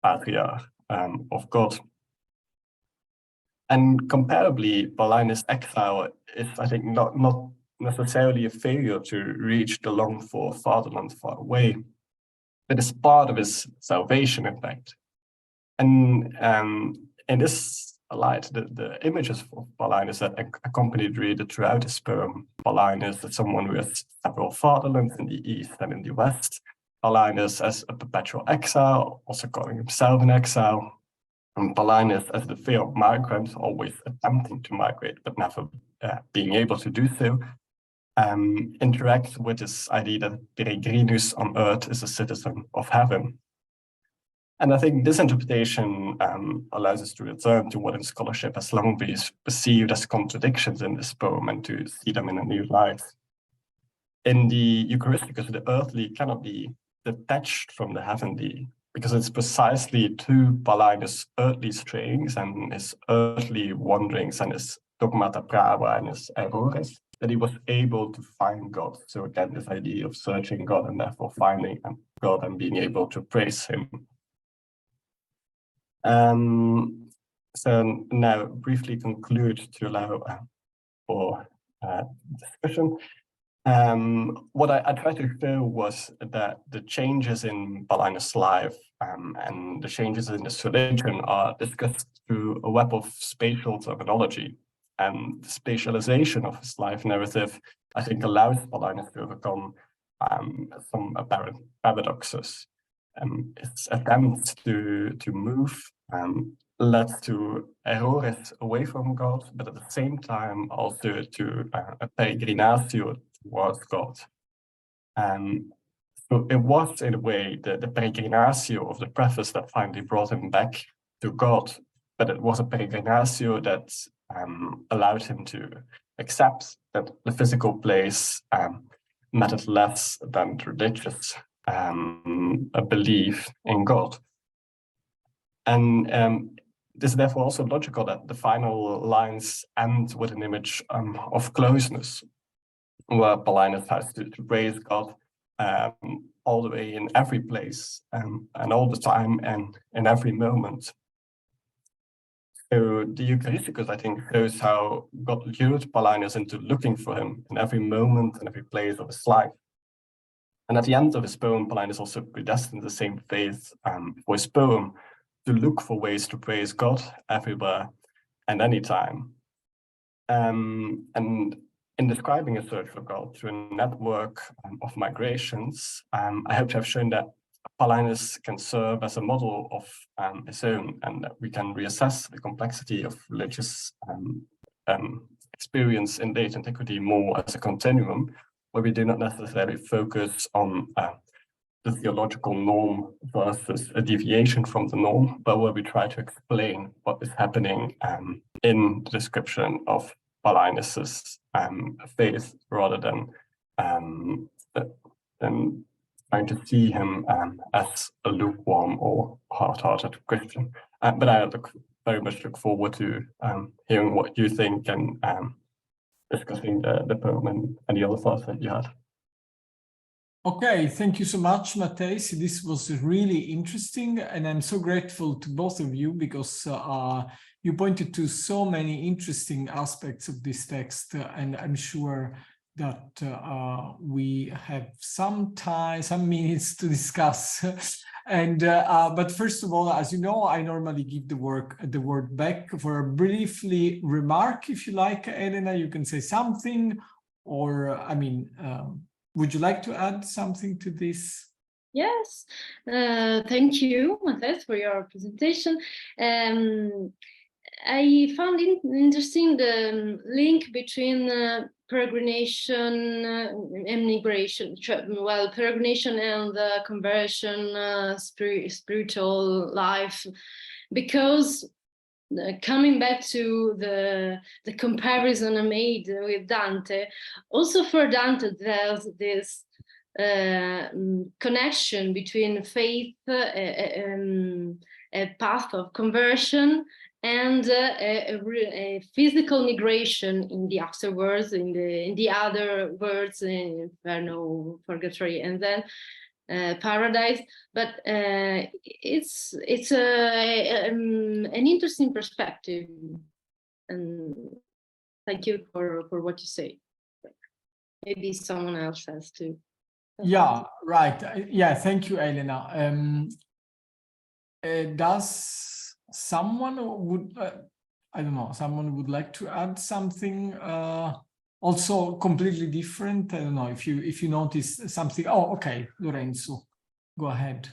Patria of God. And comparably, Paulinus' exile is, I think, not necessarily a failure to reach the longed for fatherland far away, but it's part of his salvation, in fact. And in this light, the images of Paulinus that accompanied reader throughout his poem, Paulinus as someone who has several fatherlands in the east and in the west, Paulinus as a perpetual exile, also calling himself an exile, and Paulinus as the failed migrant, always attempting to migrate but never being able to do so, interact with this idea that peregrinus on earth is a citizen of heaven. And I think this interpretation allows us to return to what in scholarship has long been perceived as contradictions in this poem and to see them in a new light. In the Eucharisticus, the earthly cannot be detached from the heavenly, because it's precisely through Paulinus' earthly strayings and his earthly wanderings and his dogmata prava and his errores that he was able to find God. So again, this idea of searching God and therefore finding God and being able to praise him. So now briefly conclude to allow for discussion. What I tried to show was that the changes in Paulinus' life and the changes in his religion are discussed through a web of spatial terminology. And the spatialization of his life narrative, I think, allows Paulinus to overcome some apparent paradoxes. His attempts to move led to errores away from God, but at the same time also to a peregrinatio towards God. So it was, in a way, the peregrinatio of the preface that finally brought him back to God, but it was a peregrinatio that allowed him to accept that the physical place mattered less than religious a belief in God. And this is therefore also logical that the final lines end with an image of closeness, where Paulinus has to praise God all the way in every place and all the time and in every moment. So the Eucharisticus, I think, shows how God lured Paulinus into looking for him in every moment and every place of his life. And at the end of his poem, Paulinus also predestined the same faith for his poem to look for ways to praise God everywhere and anytime. And in describing a search for God through a network of migrations, I hope to have shown that Paulinus can serve as a model of his own, and that we can reassess the complexity of religious experience in late antiquity more as a continuum, where we do not necessarily focus on the theological norm versus a deviation from the norm, but where we try to explain what is happening in the description of Paulinus's faith, rather than trying to see him as a lukewarm or hard-hearted Christian. But I very much look forward to hearing what you think and discussing the poem and the other thoughts that you had. Okay, thank you so much, Matthijs. This was really interesting, and I'm so grateful to both of you because you pointed to so many interesting aspects of this text, and I'm sure that we have some time, some minutes to discuss. And but first of all, as you know, I normally give the word back for a briefly remark. If you like, Elena, you can say something, or I mean. Would you like to add something to this? Yes, thank you, Matthijs, for your presentation. I found it interesting the link between peregrination and migration. Well, peregrination and conversion, spiritual life, because coming back to the comparison I made with Dante, also for Dante there's this connection between faith, a path of conversion, and a physical migration in the afterwards, in the other words, in Inferno, Purgatory, and then paradise. But it's an interesting perspective, and thank you for what you say. Maybe someone else has to. Yeah, right. Yeah, thank you, Elena. Does someone I don't know, someone would like to add something also completely different? I don't know if you notice something. Oh, okay, Lorenzo, go ahead.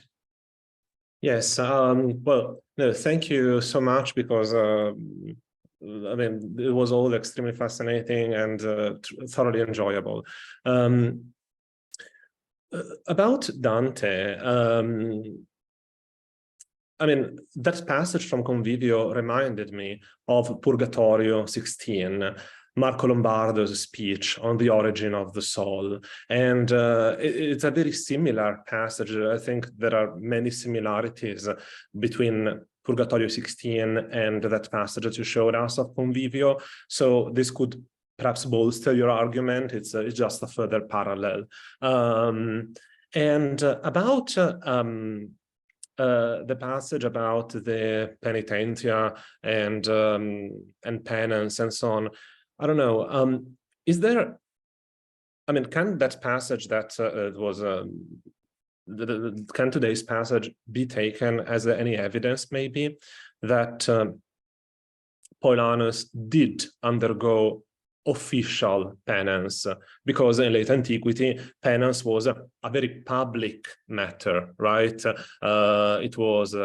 Yes, well, no, thank you so much, because I mean, it was all extremely fascinating and thoroughly enjoyable. About Dante, I mean, that passage from Convivio reminded me of Purgatorio 16, Marco Lombardo's speech on the origin of the soul. And it's a very similar passage. I think there are many similarities between Purgatorio 16 and that passage that you showed us of Convivio. So this could perhaps bolster your argument. It's just a further parallel. And about the passage about the penitentia and penance and so on, I don't know. Is there? I mean, can that passage that can today's passage be taken as any evidence, maybe, that Paulinus did undergo official penance? Because in late antiquity, penance was a very public matter, right? It was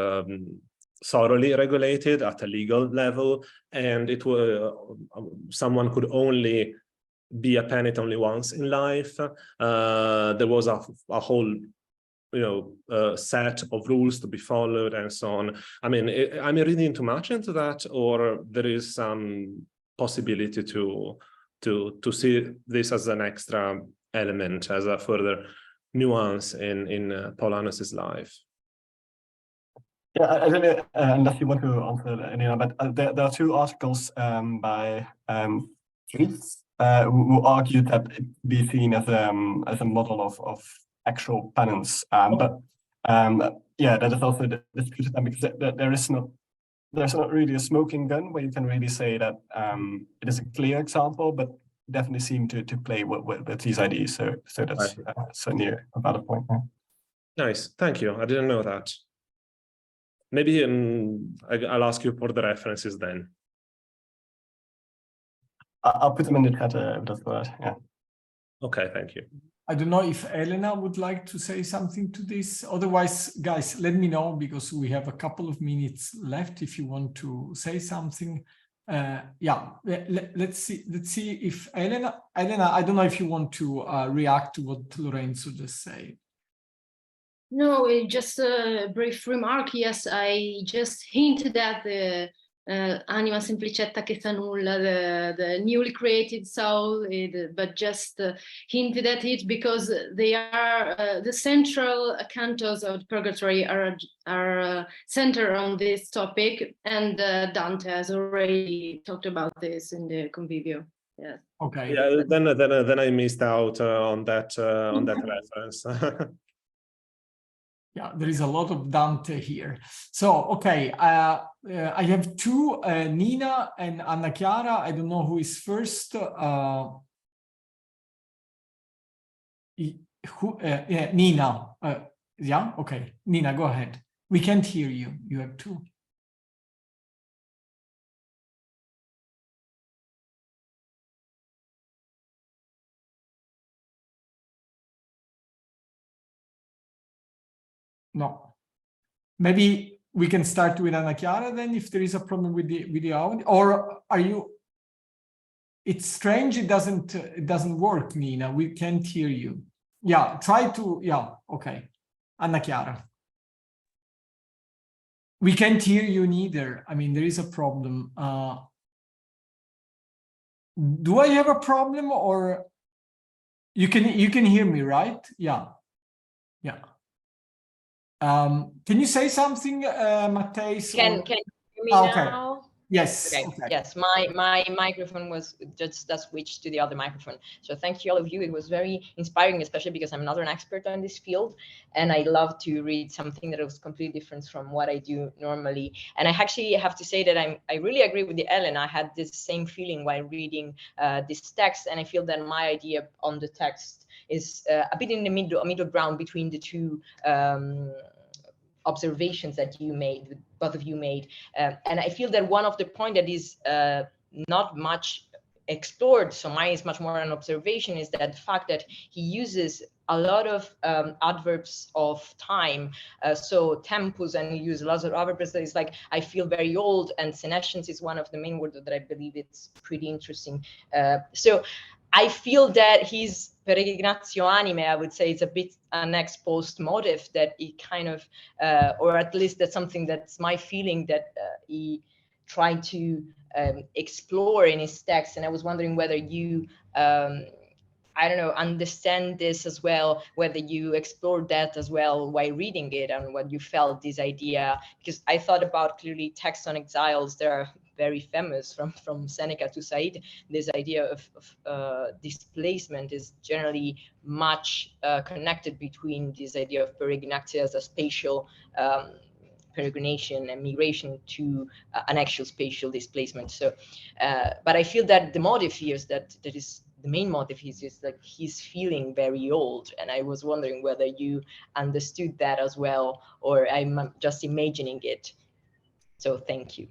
thoroughly regulated at a legal level, and it was someone could only be a penitent only once in life. There was a whole set of rules to be followed and so on. I mean, am I reading too much into that, or there is some possibility to see this as an extra element, as a further nuance in Paulinus's life? Yeah, I don't know, unless you want to answer, Elena, but there are two articles by Testi, who argued that it be seen as a model of actual penance. But yeah, that is also disputed, because there's not really a smoking gun where you can really say that it is a clear example, but definitely seem to play with these ideas. So that's certainly a valid point. Nice, thank you. I didn't know that. Maybe I'll ask you for the references then. I'll put them in the chat if that's good. Yeah. Okay, thank you. I don't know if Elena would like to say something to this. Otherwise, guys, let me know, because we have a couple of minutes left if you want to say something. Yeah, let's see if Elena, I don't know if you want to react to what Lorenzo just said. No, just a brief remark. Yes, I just hinted at the anima simplicetta che sa nulla, the newly created soul, but just hinted at it because they are the central cantos of Purgatory are centered on this topic, and Dante has already talked about this in the Convivio. Yes. Okay. Yeah, then I missed out on that reference. Yeah, there is a lot of Dante here. So, okay, I have two, Nina and Anna Chiara. I don't know who is first. Yeah, Nina. Yeah, okay. Nina, go ahead. We can't hear you. You have two. No. Maybe we can start with Anna Chiara then, if there is a problem with the audio. Or are you? It's strange. It doesn't work, Nina. We can't hear you. Yeah, try to. Yeah, okay. Anna Chiara. We can't hear you neither. I mean, there is a problem. Do I have a problem, or you can hear me, right? Yeah. Yeah. Can you say something, Matthijs? Can you hear me okay. now? Yes. Okay. Okay. Yes, my microphone was just switched to the other microphone. So thank you all of you. It was very inspiring, especially because I'm not an expert on this field, and I love to read something that was completely different from what I do normally. And I actually have to say that I really agree with Ellen. I had this same feeling while reading this text, and I feel that my idea on the text is a bit in the middle ground between the two observations that both of you made, and I feel that one of the point that is not much explored, so mine is much more an observation, is that the fact that he uses a lot of adverbs of time, so tempus, and he uses lots of adverbs that is like, I feel very old, and senescence is one of the main words that I believe it's pretty interesting. So I feel that his peregrinatio anime, I would say, it's a bit an ex post motive that he kind of, or at least that's something that's my feeling, that he tried to explore in his text. And I was wondering whether you, I don't know, understand this as well, whether you explored that as well while reading it, and what you felt this idea, because I thought about clearly texts on exiles. There are very famous from Seneca to Said. This idea of displacement is generally much connected between this idea of peregrinatio as a spatial peregrination and migration to an actual spatial displacement. So, but I feel that the motive here is that is the main motive is like he's feeling very old, and I was wondering whether you understood that as well, or I'm just imagining it. So thank you.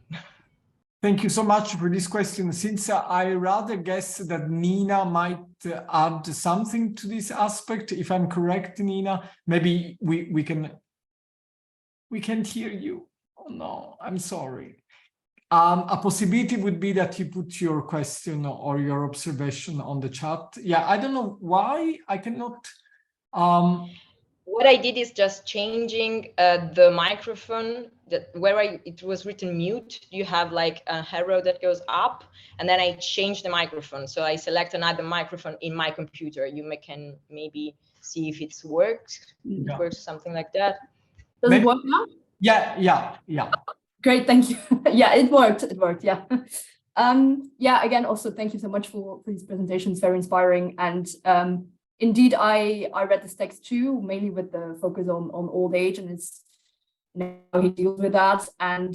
Thank you so much for this question. Since I rather guess that Nina might add something to this aspect, if I'm correct, Nina, maybe we can't hear you. Oh no, I'm sorry. A possibility would be that you put your question or your observation on the chat. Yeah, I don't know why I cannot. What I did is just changing the microphone where it was written mute. You have like a arrow that goes up, and then I changed the microphone. So I select another microphone in my computer. You can maybe see if it works. Yeah. It works, something like that. Does it work now? Yeah. Great, thank you. Yeah, it worked. Yeah. Yeah, again, also thank you so much for these presentations. Very inspiring. And indeed, I read this text too, mainly with the focus on old age, and it's how he deals with that. And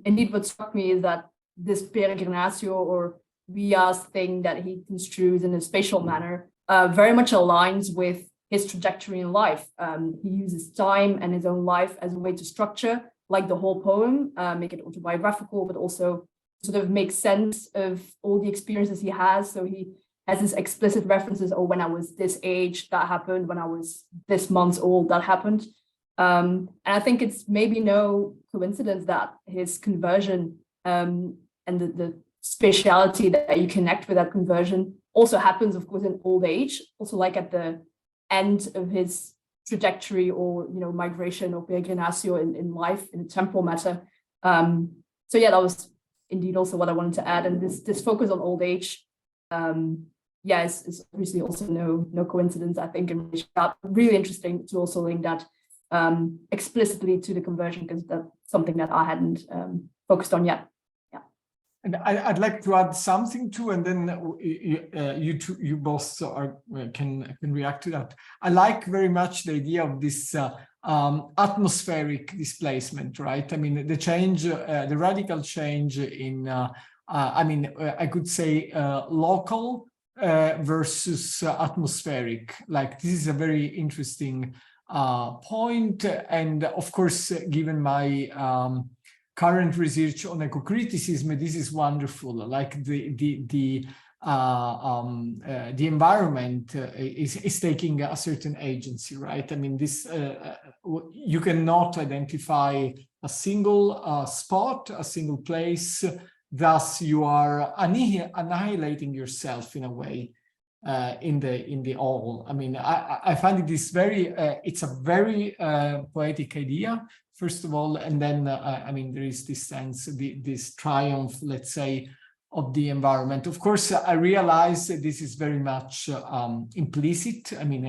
indeed, what struck me is that this peregrinatio or vias thing that he construes in a spatial manner very much aligns with his trajectory in life. He uses time and his own life as a way to structure, like the whole poem, make it autobiographical, but also sort of make sense of all the experiences he has. So he has this explicit references, oh, when I was this age, that happened, when I was this month old, that happened. And I think it's maybe no coincidence that his conversion and the spatiality that you connect with that conversion also happens, of course, in old age, also like at the end of his trajectory or, you know, migration or peregrinatio in life, in the temporal matter. So yeah, that was indeed also what I wanted to add. And this focus on old age, yeah, is obviously also no coincidence, I think, and really interesting to also link that explicitly to the conversion, because that's something that I hadn't focused on yet. Yeah. And I'd like to add something too, and then you both can react to that. I like very much the idea of this atmospheric displacement, right? I mean, the change, the radical change in, I could say local versus atmospheric. Like, this is a very interesting point, and of course, given my current research on eco-criticism, this is wonderful. Like the environment is taking a certain agency, right? I mean, this you cannot identify a single spot, a single place. Thus, you are annihilating yourself in a way in the all. I mean, I find it is very. It's a very poetic idea, first of all, and then I mean, there is this sense, this triumph, let's say, of the environment. Of course, I realize that this is very much implicit. I mean,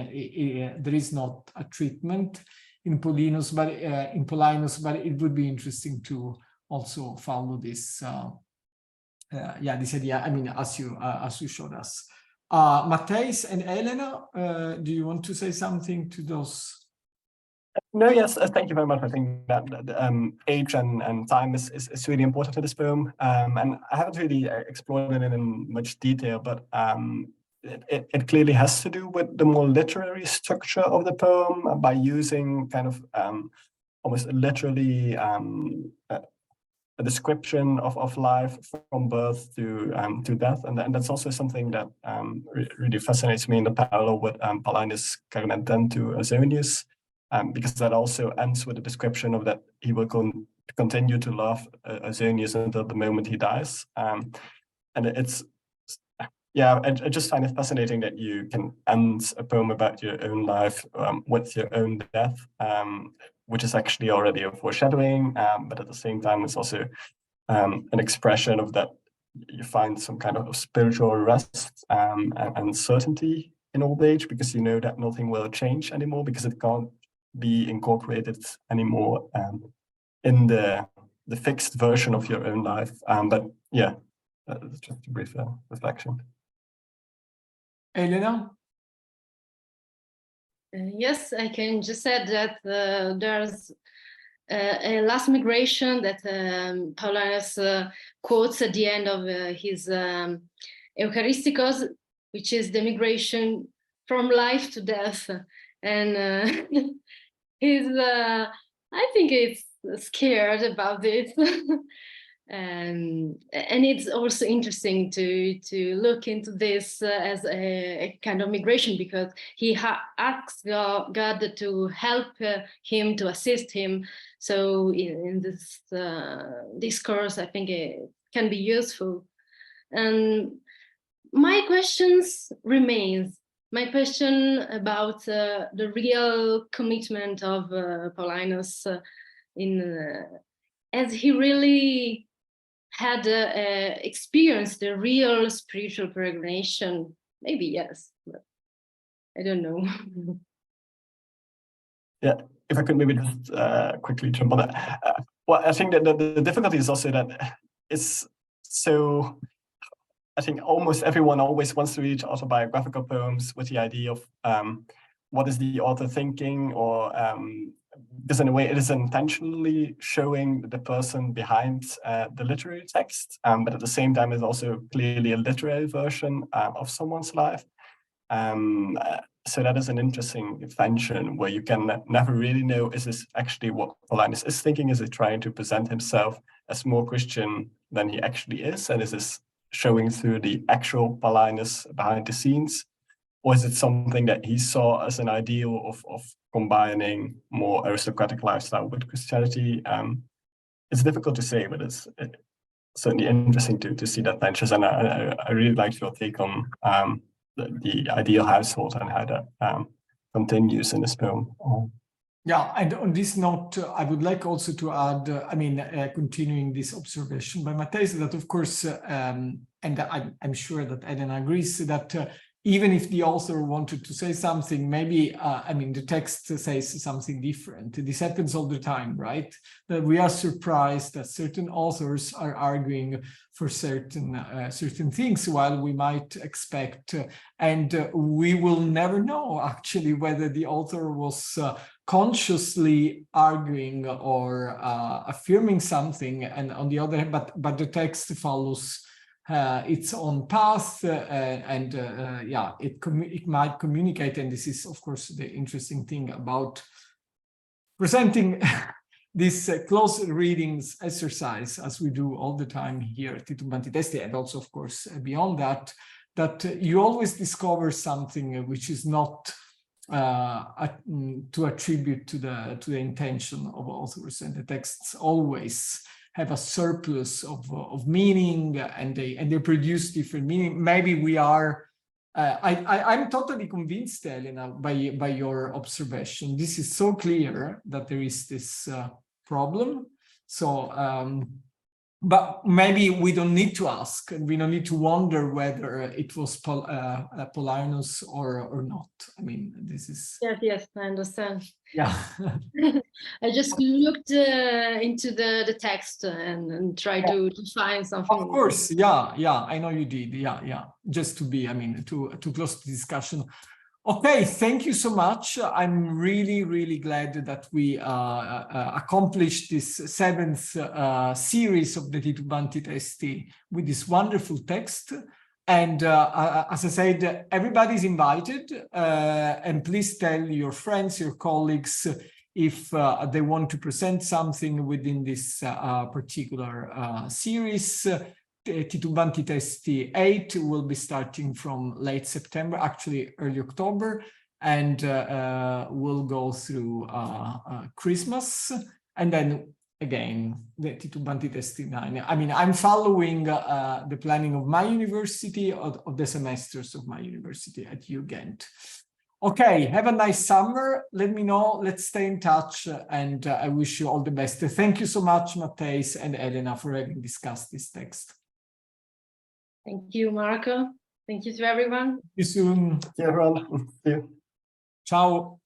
there is not a treatment in Paulinus, but it would be interesting to also follow this. This idea. I mean, as you showed us. Matthijs and Elena, do you want to say something to those? No, yes, thank you very much. I think that age and time is really important to this poem. And I haven't really explored it in much detail, but it clearly has to do with the more literary structure of the poem by using kind of almost literally a description of life from birth to death. And that's also something that really fascinates me in the parallel with Paulinus Clement to Ausonius. Because that also ends with a description of that he will continue to love Ausonius until the moment he dies. And it's, yeah, I just find it fascinating that you can end a poem about your own life with your own death, which is actually already a foreshadowing, but at the same time, it's also an expression of that you find some kind of spiritual rest and certainty in old age, because you know that nothing will change anymore, because it can't be incorporated anymore in the fixed version of your own life. But yeah, that's just a brief reflection. Elena? Yes, I can just add that there's a last migration that Paulinus quotes at the end of his Eucharisticos, which is the migration from life to death. And he's, I think he's scared about this. And it's also interesting to look into this as a kind of migration, because he asks God to help him, to assist him. So in this discourse, I think it can be useful. And my questions remains. My question about the real commitment of Paulinus as he really had experienced the real spiritual peregrination. Maybe yes, but I don't know. Yeah, if I could maybe just quickly jump on that. Well, I think that the difficulty is also that it's so. I think almost everyone always wants to read autobiographical poems with the idea of what is the author thinking, or because in a way it is intentionally showing the person behind the literary text, but at the same time it's also clearly a literary version of someone's life. So that is an interesting tension where you can never really know, is this actually what Paulinus is thinking? Is he trying to present himself as more Christian than he actually is? And is this showing through the actual Paulinus behind the scenes? Or is it something that he saw as an ideal of combining more aristocratic lifestyle with Christianity? It's difficult to say, but it's certainly interesting to see that tension. And I really liked your take on the ideal household and how that continues in this poem. Yeah, and on this note, I would like also to add, continuing this observation by Matthijs, that of course, and I'm sure that Elena agrees, that even if the author wanted to say something, maybe, I mean, the text says something different. This happens all the time, right? That we are surprised that certain authors are arguing for certain things, while we might expect, and we will never know actually whether the author was consciously arguing or affirming something, and on the other hand, but the text follows its own path, and yeah, it might communicate, and this is of course the interesting thing about presenting this close readings exercise, as we do all the time here at Titubanti Testi, and also of course beyond that, that you always discover something which is not to attribute to the intention of authors, and the texts always have a surplus of meaning, and they produce different meaning. Maybe we are, I'm totally convinced, Elena, by your observation. This is so clear that there is this problem. So, but maybe we don't need to ask, and we don't need to wonder whether it was Paulinus or not. I mean, this is... Yes, I understand. Yeah. I just looked into the text and tried to find something. Of course, yeah, I know you did. Yeah. Just to be, I mean, to close the discussion. Okay, thank you so much. I'm really glad that we accomplished this 7th series of the Titubanti Testi with this wonderful text. And as I said, everybody's invited, and please tell your friends, your colleagues, if they want to present something within this particular series. Titubanti Testi 8 will be starting from late September, actually early October, and we'll go through Christmas, and then again the Titubanti Testi 9. I mean, I'm following the planning of my university, of the semesters of my university at UGent. Okay, have a nice summer. Let me know, let's stay in touch, and I wish you all the best. Thank you so much, Matthijs and Elena, for having discussed this text. Thank you, Marco. Thank you to everyone. See you soon. See you, everyone. See you. Ciao.